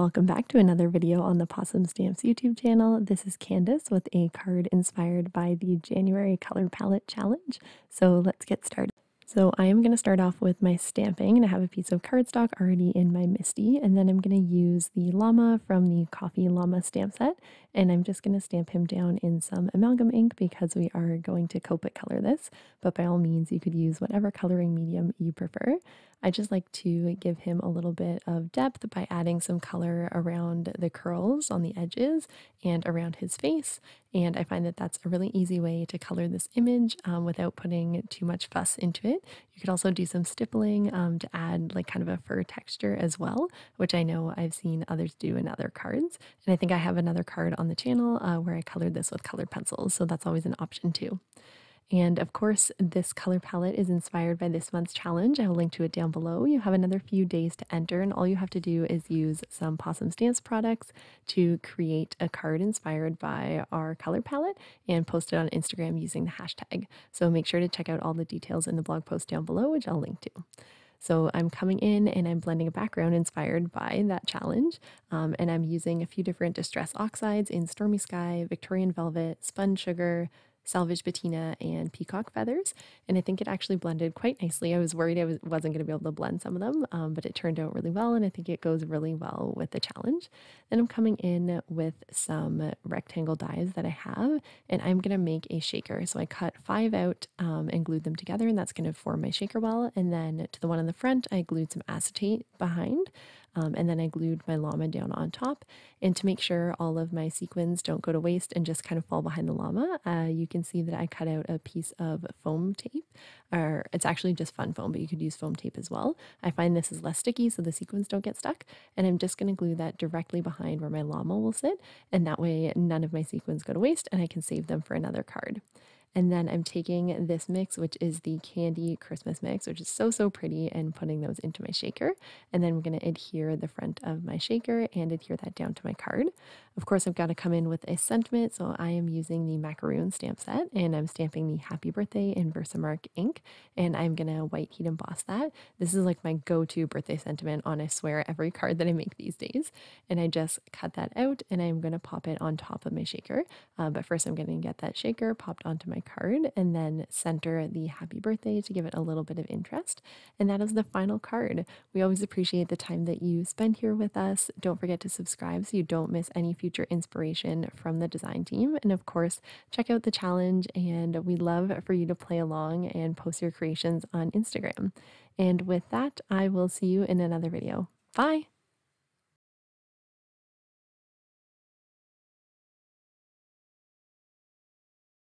Welcome back to another video on the Possum Stamps YouTube channel. This is Candace with a card inspired by the January Color Palette Challenge. So let's get started. So I am going to start off with my stamping, and I have a piece of cardstock already in my MISTI, and then I'm going to use the Llama from the Coffee Llama stamp set, and I'm just going to stamp him down in some amalgam ink because we are going to Copic color this, but by all means you could use whatever coloring medium you prefer. I just like to give him a little bit of depth by adding some color around the curls on the edges and around his face, and I find that that's a really easy way to color this image without putting too much fuss into it. You could also do some stippling to add like kind of a fur texture as well, which I know I've seen others do in other cards. And I think I have another card on the channel where I colored this with colored pencils, so that's always an option too. And of course, this color palette is inspired by this month's challenge. I will link to it down below. You have another few days to enter, and all you have to do is use some Possum Stamps products to create a card inspired by our color palette and post it on Instagram using the hashtag. So make sure to check out all the details in the blog post down below, which I'll link to. So I'm coming in and I'm blending a background inspired by that challenge. And I'm using a few different distress oxides in Stormy Sky, Victorian Velvet, Spun Sugar, Salvage Patina, and Peacock Feathers, and I think it actually blended quite nicely. I was worried I wasn't going to be able to blend some of them, but it turned out really well, and I think it goes really well with the challenge. Then I'm coming in with some rectangle dies that I have, and I'm going to make a shaker. So I cut 5 out and glued them together, and that's going to form my shaker well. And then to the one in the front, I glued some acetate behind. And then I glued my llama down on top. And to make sure all of my sequins don't go to waste and just kind of fall behind the llama, you can see that I cut out a piece of foam tape, or it's actually just fun foam, but you could use foam tape as well. I find this is less sticky so the sequins don't get stuck. And I'm just going to glue that directly behind where my llama will sit. And that way none of my sequins go to waste and I can save them for another card. And then I'm taking this mix, which is the Candy Christmas mix, which is so pretty, and putting those into my shaker. And then I'm going to adhere the front of my shaker and adhere that down to my card. Of course, I've got to come in with a sentiment, so I am using the macaroon stamp set, and I'm stamping the Happy Birthday in Versamark ink, and I'm going to white heat emboss that. This is like my go-to birthday sentiment on, I swear, every card that I make these days. And I just cut that out, and I'm going to pop it on top of my shaker. But first I'm going to get that shaker popped onto my card and then center the Happy Birthday to give it a little bit of interest. And that is the final card. We always appreciate the time that you spend here with us. Don't forget to subscribe so you don't miss any future inspiration from the design team. And of course, check out the challenge, and we'd love for you to play along and post your creations on Instagram. And with that, I will see you in another video. Bye!